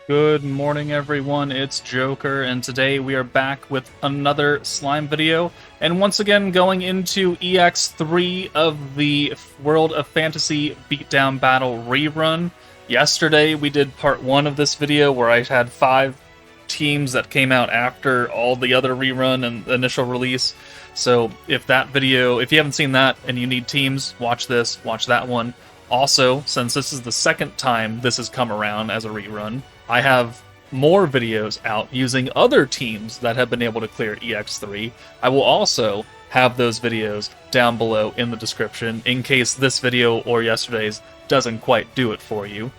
Good morning, everyone. It's Joker, and today we are back with another slime video, and once again going into EX3 of the World of Fantasy Beatdown Battle rerun. Yesterday we did part 1 of this video where I had 5 teams that came out after all the other rerun and the initial release. So if you haven't seen that and you need teams, watch this, watch that one. Also, since this is the second time this has come around as a rerun, I have more videos out using other teams that have been able to clear EX3. I will also have those videos down below in the description in case this video or yesterday's doesn't quite do it for you.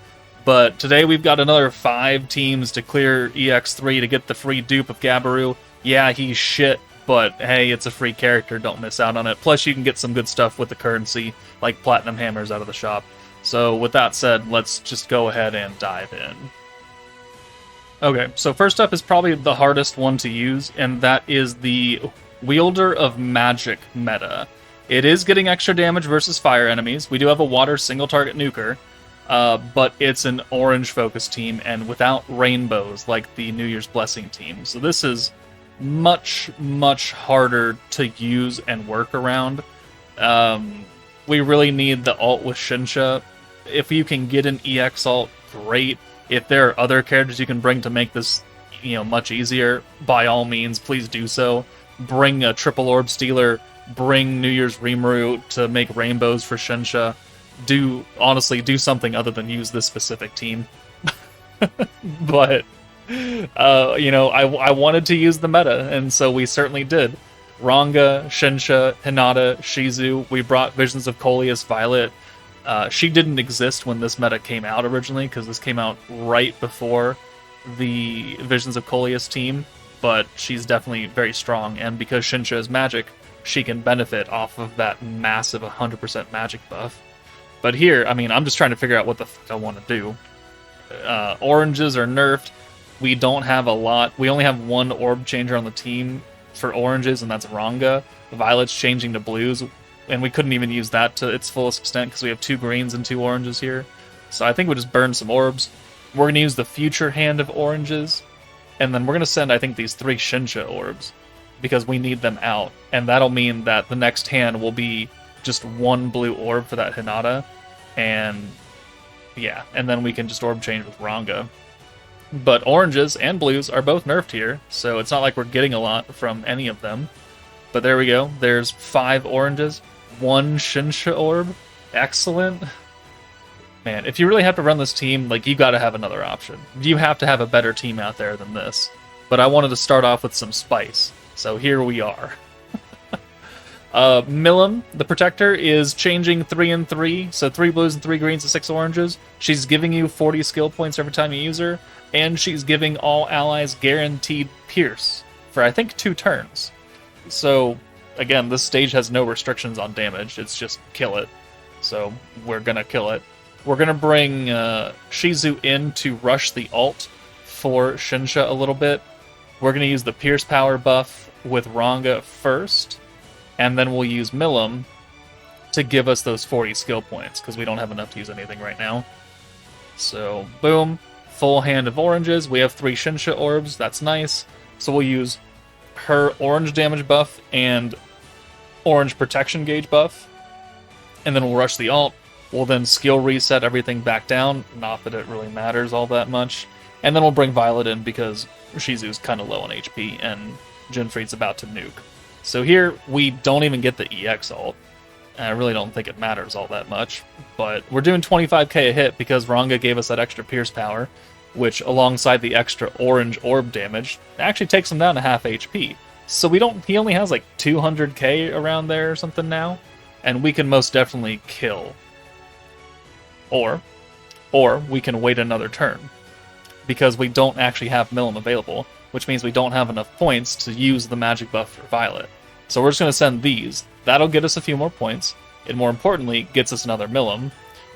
But today we've got another 5 teams to clear EX3 to get the free dupe of Gabiru. Yeah, he's shit, but hey, it's a free character, don't miss out on it. Plus you can get some good stuff with the currency, like platinum hammers out of the shop. So with that said, let's just go ahead and dive in. Okay, so first up is probably the hardest one to use, and that is the Wielder of Magic meta. It is getting extra damage versus fire enemies. We do have a water single target nuker, but it's an orange focused team and without rainbows like the New Year's Blessing team. So this is much, much harder to use and work around. We really need the ult with Shinsha. If you can get an EX ult, great. If there are other characters you can bring to make this, much easier, by all means, please do so. Bring a triple orb stealer, bring New Year's Rimuru to make rainbows for Shinsha. Honestly, do something other than use this specific team. But, I wanted to use the meta, and so we certainly did. Ranga, Shinsha, Hinata, Shizu, we brought Visions of Coleus, Violet. She didn't exist when this meta came out originally, because this came out right before the Visions of Coleus team, but she's definitely very strong, and because Shinsha is magic, she can benefit off of that massive 100% magic buff. But here, I'm just trying to figure out what the fuck I want to do. Oranges are nerfed. We don't have a lot. We only have one orb changer on the team for oranges, and that's Ranga. Violet's changing to blues, and we couldn't even use that to its fullest extent because we have 2 greens and 2 oranges here. So I think we'll just burn some orbs. We're going to use the future hand of oranges, and then we're going to send, I think, these 3 Shinsha orbs because we need them out, and that'll mean that the next hand will be just 1 blue orb for that Hinata, and yeah, and then we can just orb change with Ranga. But oranges and blues are both nerfed here, so it's not like we're getting a lot from any of them. But there we go. There's 5 oranges, 1 Shinsha orb. Excellent. Man, if you really have to run this team, you gotta have another option. You have to have a better team out there than this. But I wanted to start off with some spice, so here we are. Milim, the Protector, is changing 3 and 3, so 3 blues and 3 greens and 6 oranges. She's giving you 40 skill points every time you use her, and she's giving all allies guaranteed Pierce for, I think, 2 turns. So, again, this stage has no restrictions on damage, it's just kill it. So, we're gonna kill it. We're gonna bring Shizu in to rush the ult for Shinsha a little bit. We're gonna use the Pierce power buff with Ranga first, and then we'll use Milim to give us those 40 skill points, because we don't have enough to use anything right now. So, boom. Full hand of oranges. We have 3 Shinsha orbs, that's nice. So we'll use her orange damage buff and orange protection gauge buff, and then we'll rush the ult. We'll then skill reset everything back down, not that it really matters all that much, and then we'll bring Violet in because Shizu's kind of low on HP and Jinfried's about to nuke. So here we don't even get the EX ult, and I really don't think it matters all that much, but we're doing 25k a hit because Ranga gave us that extra Pierce power, which alongside the extra orange orb damage actually takes him down to half HP. So he only has 200k around there or something now, and we can most definitely kill. Or we can wait another turn, because we don't actually have Milim available, which means we don't have enough points to use the magic buff for Violet. So we're just going to send these. That'll get us a few more points, and more importantly, gets us another Milim.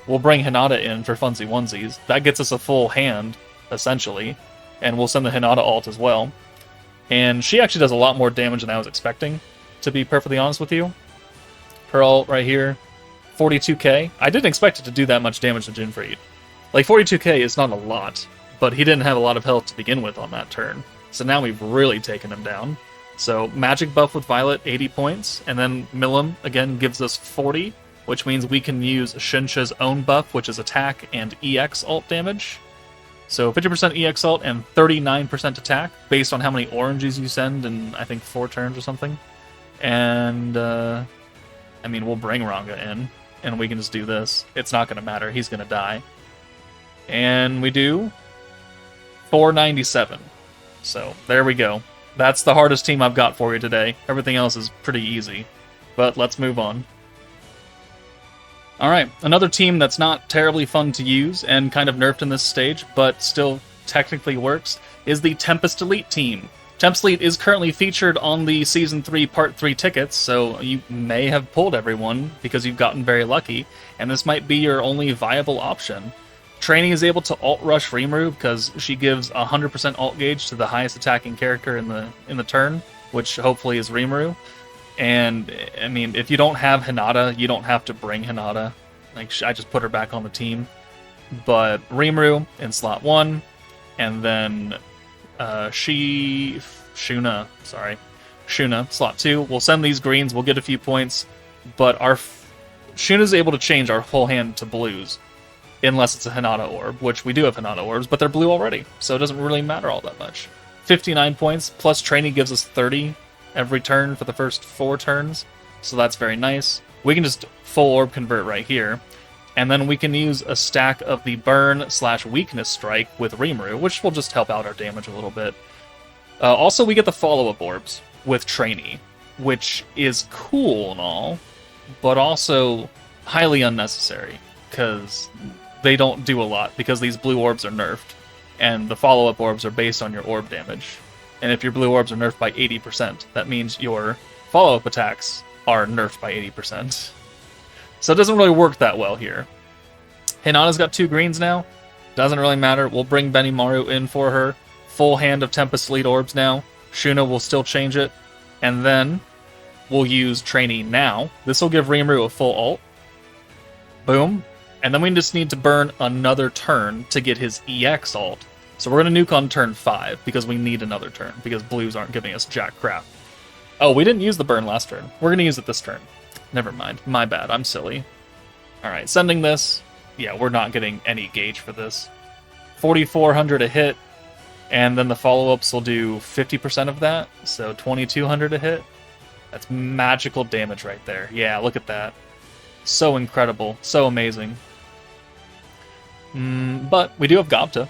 We'll bring Hinata in for funsy onesies. That gets us a full hand, essentially, and we'll send the Hinata ult as well. And she actually does a lot more damage than I was expecting, to be perfectly honest with you. Her ult right here, 42k. I didn't expect it to do that much damage to Jinfried. 42k is not a lot, but he didn't have a lot of health to begin with on that turn. So now we've really taken him down. So magic buff with Violet, 80 points, and then Milim, again, gives us 40, which means we can use Shinsha's own buff, which is attack and EX ult damage. So 50% EX ult and 39% attack, based on how many oranges you send in, I think, 4 turns or something. And, I mean, we'll bring Ranga in, and we can just do this. It's not going to matter. He's going to die. And we do 497. So, there we go. That's the hardest team I've got for you today. Everything else is pretty easy. But let's move on. Alright, another team that's not terribly fun to use and kind of nerfed in this stage, but still technically works, is the Tempest Elite team. Tempest Elite is currently featured on the Season 3 Part 3 tickets, so you may have pulled everyone because you've gotten very lucky, and this might be your only viable option. Trainee is able to ult rush Rimuru because she gives 100% ult gauge to the highest attacking character in the turn, which hopefully is Rimuru. And, I mean, if you don't have Hinata, you don't have to bring Hinata. Like, I just put her back on the team. But Rimuru in slot 1, and then Shuna, slot 2. We'll send these greens, we'll get a few points, but Shuna's able to change our whole hand to blues, unless it's a Hinata orb, which we do have Hinata orbs, but they're blue already, so it doesn't really matter all that much. 59 points, plus Trainee gives us 30 every turn for the first 4 turns, so that's very nice. We can just full orb convert right here, and then we can use a stack of the burn/weakness strike with Rimuru, which will just help out our damage a little bit. Also, we get the follow-up orbs with Trainee, which is cool and all, but also highly unnecessary, because they don't do a lot, because these blue orbs are nerfed, and the follow-up orbs are based on your orb damage. And if your blue orbs are nerfed by 80%, that means your follow-up attacks are nerfed by 80%. So it doesn't really work that well here. Hinata's got 2 greens now. Doesn't really matter. We'll bring Benimaru in for her. Full hand of Tempest Elite orbs now. Shuna will still change it. And then we'll use Trainee now. This will give Rimuru a full ult. Boom. And then we just need to burn another turn to get his EX ult. So we're going to nuke on turn 5, because we need another turn, because blues aren't giving us jack crap. Oh, we didn't use the burn last turn. We're going to use it this turn. Never mind. My bad. I'm silly. Alright, sending this. Yeah, we're not getting any gauge for this. 4,400 a hit, and then the follow-ups will do 50% of that, so 2,200 a hit. That's magical damage right there. Yeah, look at that. So incredible. So amazing. But we do have Gopta.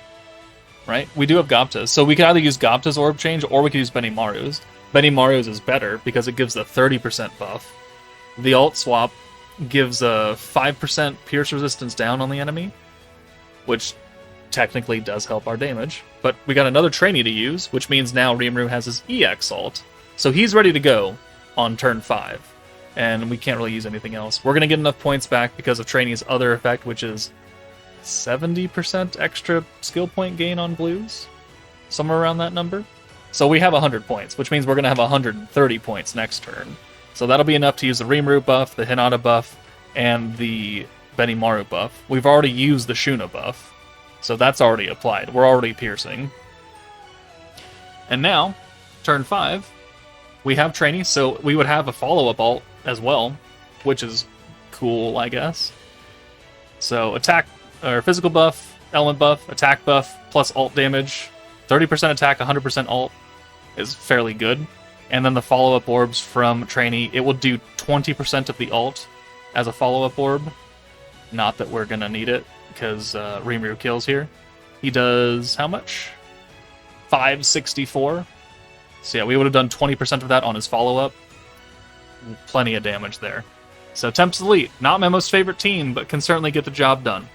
Right? We do have Gopta, so we can either use Gopta's orb change, or we can use Benimaru's. Benimaru's is better, because it gives the 30% buff. The ult swap gives a 5% pierce resistance down on the enemy, which technically does help our damage. But we got another Trainee to use, which means now Rimuru has his EX ult, so he's ready to go on turn 5, and we can't really use anything else. We're going to get enough points back because of Trainee's other effect, which is 70% extra skill point gain on blues, somewhere around that number. So we have 100 points, which means we're going to have 130 points next turn. So that'll be enough to use the Rimuru buff, the Hinata buff, and the Benimaru buff. We've already used the Shuna buff, so that's already applied. We're already piercing. And now, turn 5, we have Trainee, so we would have a follow-up ult as well, which is cool, I guess. So attack, or physical buff, element buff, attack buff, plus ult damage. 30% attack, 100% ult is fairly good. And then the follow-up orbs from Trainee, it will do 20% of the ult as a follow-up orb. Not that we're going to need it, because Rimuru kills here. He does how much? 564. So yeah, we would have done 20% of that on his follow-up. Plenty of damage there. So Tempest Elite, not my most favorite team, but can certainly get the job done.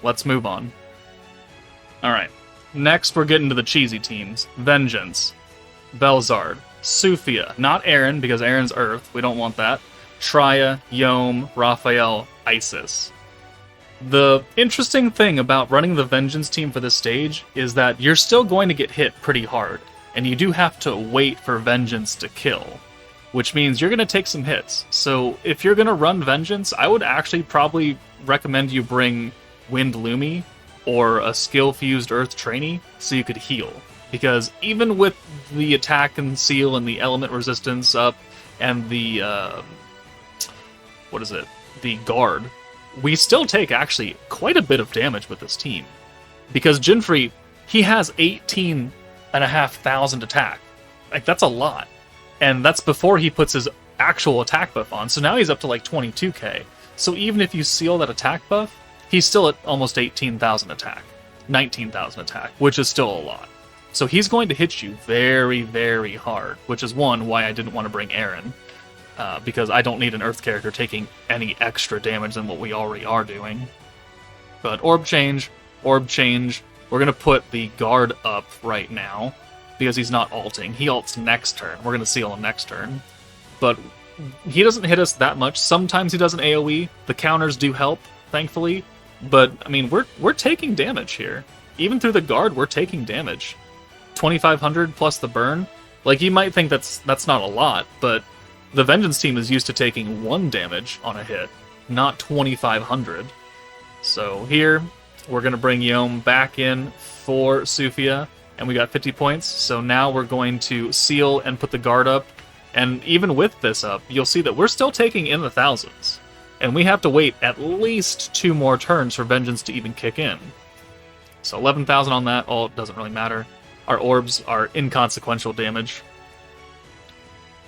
Let's move on. Alright, next we're getting to the cheesy teams. Vengeance, Belzard, Sufia, not Aaron, because Aaron's Earth, we don't want that. Traya, Yom, Raphael, Isis. The interesting thing about running the Vengeance team for this stage is that you're still going to get hit pretty hard, and you do have to wait for Vengeance to kill, which means you're going to take some hits. So if you're going to run Vengeance, I would actually probably recommend you bring Wind Lumi or a skill-fused Earth Trainee so you could heal. Because even with the attack and seal and the element resistance up and the, the guard, we still take actually quite a bit of damage with this team. Because Jinfrey, he has 18,500 attack. Like, that's a lot. And that's before he puts his actual attack buff on. So now he's up to like 22k. So even if you seal that attack buff, he's still at almost 18,000 attack. 19,000 attack, which is still a lot. So he's going to hit you very, very hard, which is why I didn't want to bring Aaron. Because I don't need an Earth character taking any extra damage than what we already are doing. But Orb Change. We're going to put the guard up right now, because he's not alting. He alts next turn. We're going to seal him next turn. But he doesn't hit us that much. Sometimes he does an AoE. The counters do help, thankfully. But, I mean, we're taking damage here. Even through the guard, we're taking damage. 2,500 plus the burn. Like, you might think that's not a lot, but the Vengeance team is used to taking 1 damage on a hit, not 2,500. So here, we're going to bring Yom back in for Sufia, and we got 50 points. So now we're going to seal and put the guard up. And even with this up, you'll see that we're still taking in the thousands. And we have to wait at least 2 more turns for Vengeance to even kick in. So 11,000 on that, all doesn't really matter. Our orbs are inconsequential damage.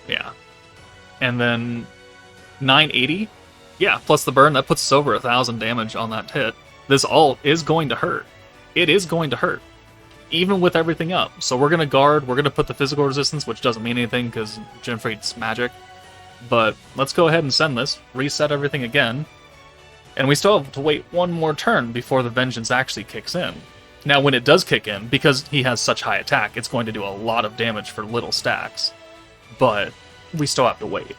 Yeah. And then 980. Yeah, plus the burn, that puts us over 1,000 damage on that hit. This ult is going to hurt. It is going to hurt. Even with everything up. So we're going to guard, we're going to put the physical resistance, which doesn't mean anything because Jinfrey's magic. But let's go ahead and send this, reset everything again. And we still have to wait 1 more turn before the Vengeance actually kicks in. Now, when it does kick in, because he has such high attack, it's going to do a lot of damage for little stacks. But we still have to wait.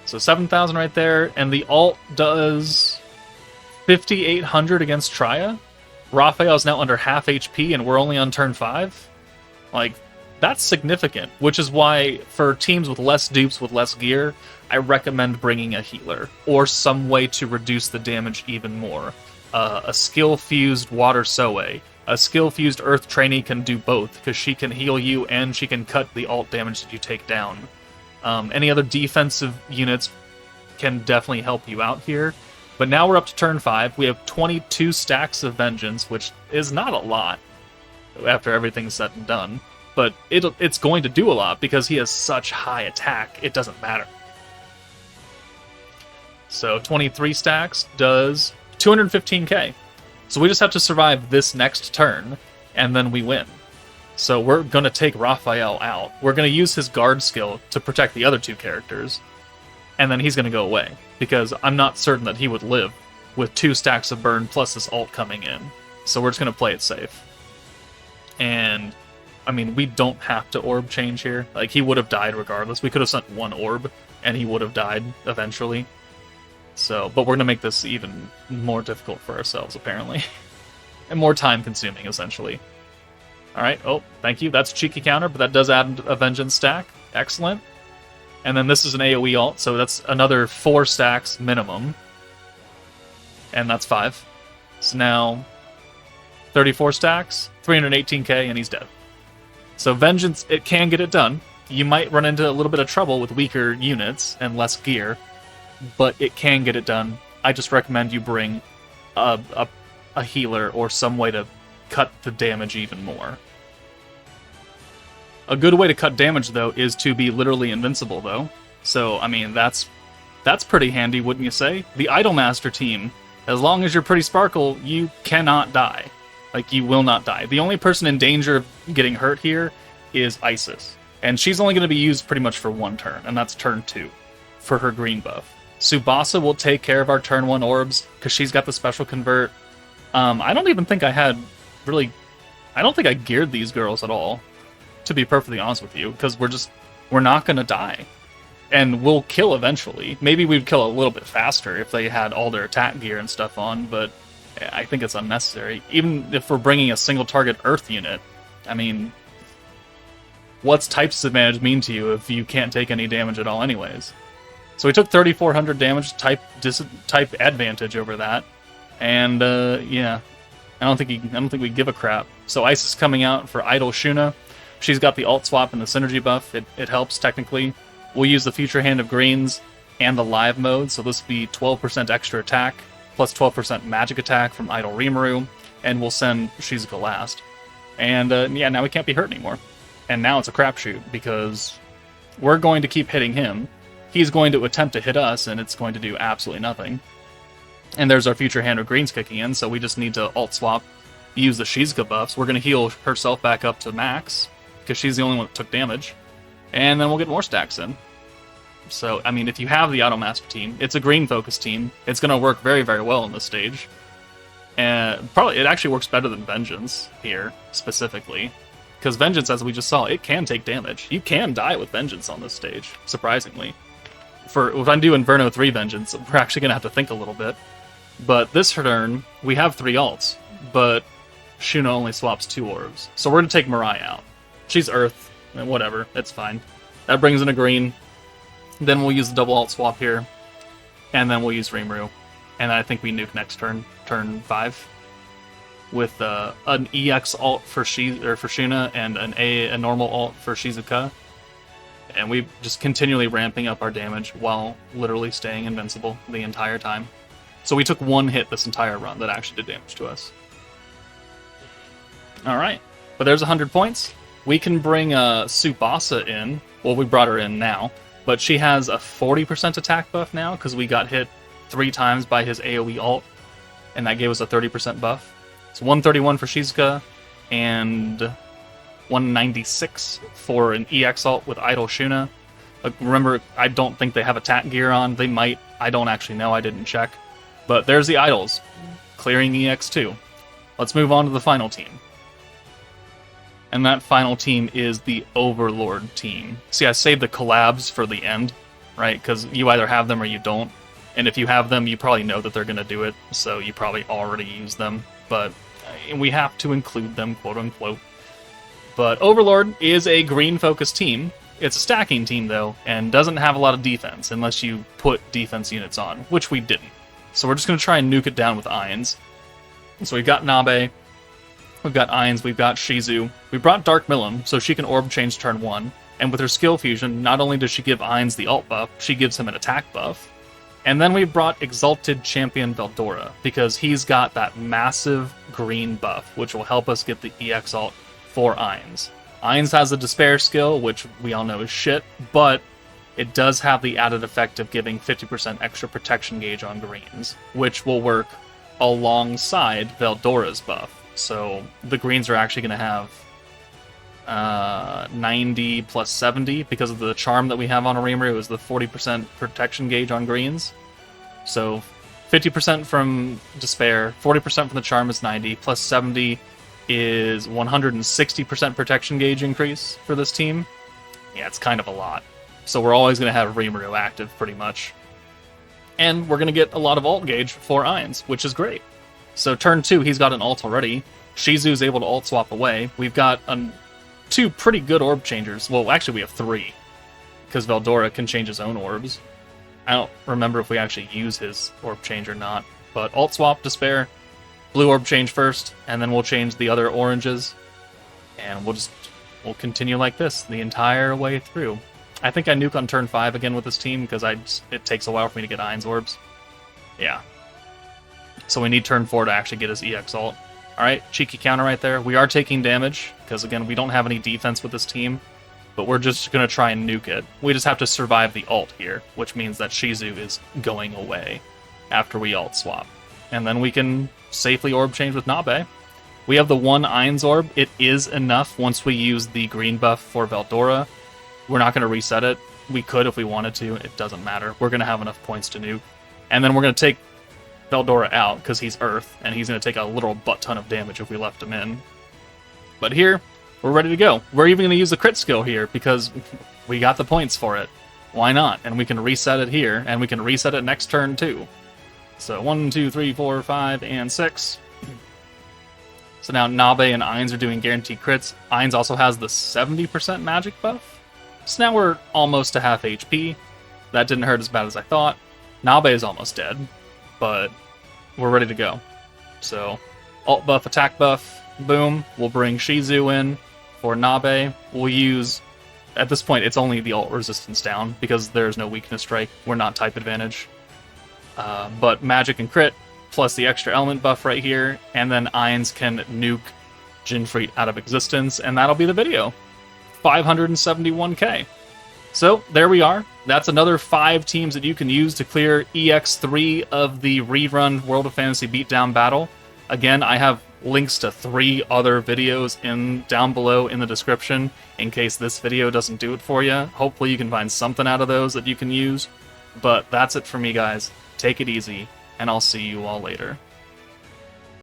So 7,000 right there, and the ult does 5,800 against Traya. Raphael's now under half HP, and we're only on turn 5. Like, that's significant, which is why, for teams with less dupes, with less gear, I recommend bringing a healer, or some way to reduce the damage even more. A skill-fused Water Soe. A skill-fused Earth Trainee can do both, because she can heal you and she can cut the ult damage that you take down. Any other defensive units can definitely help you out here. But now we're up to turn 5. We have 22 stacks of Vengeance, which is not a lot after everything's said and done. But it's going to do a lot because he has such high attack, it doesn't matter. So 23 stacks does 215k. So we just have to survive this next turn, and then we win. So we're going to take Raphael out. We're going to use his guard skill to protect the other 2 characters, and then he's going to go away, because I'm not certain that he would live with 2 stacks of burn plus this ult coming in. So we're just going to play it safe. And, I mean, we don't have to orb change here. Like, he would have died regardless. We could have sent 1 orb, and he would have died eventually. So, but we're going to make this even more difficult for ourselves, apparently. And more time-consuming, essentially. Alright, oh, thank you. That's a cheeky counter, but that does add a Vengeance stack. Excellent. And then this is an AoE ult, so that's another 4 stacks minimum. And that's 5. So now, 34 stacks, 318k, and he's dead. So Vengeance, it can get it done. You might run into a little bit of trouble with weaker units and less gear, but it can get it done. I just recommend you bring a healer or some way to cut the damage even more. A good way to cut damage, though, is to be literally invincible, though. So, I mean, that's pretty handy, wouldn't you say? The Idolmaster team, as long as you're pretty Sparkle, you cannot die. Like, you will not die. The only person in danger of getting hurt here is Isis. And she's only going to be used pretty much for 1 turn, and that's turn 2, for her green buff. Tsubasa will take care of our turn 1 orbs, because she's got the special convert. I don't even think I had really... I don't think I geared these girls at all, to be perfectly honest with you, because we're not going to die. And we'll kill eventually. Maybe we'd kill a little bit faster if they had all their attack gear and stuff on, but I think it's unnecessary. Even if we're bringing a single target Earth unit, I mean, what's type disadvantage mean to you if you can't take any damage at all anyways? So we took 3,400 damage, type advantage over that, and yeah, I don't think we give a crap. So Ice is coming out for Idol Shuna. She's got the alt swap and the synergy buff. It helps technically. We'll use the Future Hand of Greens and the live mode, so this will be 12% extra attack plus 12% magic attack from Idol Rimuru, and we'll send Shizuka last. And yeah, now we can't be hurt anymore. And now it's a crapshoot because we're going to keep hitting him. He's going to attempt to hit us, and it's going to do absolutely nothing. And there's our Future Hand of Greens kicking in, so we just need to alt swap, use the Shizuka buffs. We're going to heal herself back up to max, because she's the only one that took damage. And then we'll get more stacks in. So, I mean, if you have the Idolmaster team, it's a green-focused team. It's going to work very, very well in this stage. And probably, it actually works better than Vengeance here, specifically. Because Vengeance, as we just saw, it can take damage. You can die with Vengeance on this stage, surprisingly. If I do Inferno 3 Vengeance, we're actually going to have to think a little bit. But this turn, we have 3 alts, but Shuna only swaps 2 orbs. So we're going to take Mirai out. She's Earth, and whatever, it's fine. That brings in a green. Then we'll use the double alt swap here, and then we'll use Rimuru. And I think we nuke next turn, turn 5, with an EX alt for Shuna and a normal alt for Shizuka. And we just continually ramping up our damage while literally staying invincible the entire time. So we took 1 hit this entire run that actually did damage to us. Alright, but there's 100 points. We can bring Tsubasa in. Well, we brought her in now. But she has a 40% attack buff now, because we got hit 3 times by his AoE ult, and that gave us a 30% buff. It's 131 for Shizuka, and 196 for an EX ult with Idol Shuna. Remember, I don't think they have attack gear on. They might. I don't actually know. I didn't check. But there's the Idols, clearing EX2. Let's move on to the final team. And that final team is the Overlord team. See, I saved the collabs for the end, right? Because you either have them or you don't. And if you have them, you probably know that they're going to do it, so you probably already use them. But we have to include them, quote-unquote. But Overlord is a green-focused team. It's a stacking team, though, and doesn't have a lot of defense, unless you put defense units on, which we didn't. So we're just going to try and nuke it down with Ions. So we've got Nabe, we've got Ions, we've got Shizu. We brought Dark Milim, so she can orb change turn 1. And with her skill fusion, not only does she give Ions the ult buff, she gives him an attack buff. And then we brought Exalted Champion Veldora, because he's got that massive green buff, which will help us get the EX ult for Ions. Ions has a Despair skill, which we all know is shit, but it does have the added effect of giving 50% extra protection gauge on greens, which will work alongside Veldora's buff. So the greens are actually going to have 90 plus 70 because of the charm that we have on Rimuru is the 40% protection gauge on greens. So 50% from Despair, 40% from the charm is 90, plus 70 is 160% protection gauge increase for this team. Yeah, it's kind of a lot. So we're always going to have Rimuru active, pretty much. And we're going to get a lot of ult gauge for Ions, which is great. So turn 2, he's got an ult already. Shizu's able to ult swap away. We've got 2 pretty good orb changers. Well, actually we have 3, because Veldora can change his own orbs. I don't remember if we actually use his orb change or not. But ult swap, Despair, blue orb change first, and then we'll change the other oranges. And we'll continue like this the entire way through. I think I nuke on turn 5 again with this team, because it takes a while for me to get Ions orbs. Yeah. So we need turn 4 to actually get his EX ult. Alright, cheeky counter right there. We are taking damage, because again, we don't have any defense with this team, but we're just going to try and nuke it. We just have to survive the ult here, which means that Shizu is going away after we ult swap. And then we can safely orb change with Nabe. We have the 1 Ions orb. It is enough once we use the green buff for Veldora. We're not going to reset it. We could if we wanted to. It doesn't matter. We're going to have enough points to nuke. And then we're going to take Veldora out, because he's Earth, and he's going to take a literal butt-ton of damage if we left him in. But here, we're ready to go. We're even going to use the crit skill here, because we got the points for it. Why not? And we can reset it here, and we can reset it next turn too. So 1, 2, 3, 4, 5, and 6. So now Nabe and Ions are doing guaranteed crits. Ions also has the 70% magic buff. So now we're almost to half HP. That didn't hurt as bad as I thought. Nabe is almost dead, but we're ready to go. So alt buff, attack buff, boom. We'll bring Shizu in for Nabe. We'll use, at this point, it's only the alt resistance down because there's no weakness strike. We're not type advantage. But magic and crit, plus the extra element buff right here, and then Ainz can nuke Jinfreet out of existence, and that'll be the video. 571k. So, there we are. That's another 5 teams that you can use to clear EX3 of the RERUN World of Fantasy Beatdown Battle. Again, I have links to 3 other videos down below in the description in case this video doesn't do it for you. Hopefully you can find something out of those that you can use. But that's it for me, guys. Take it easy, and I'll see you all later.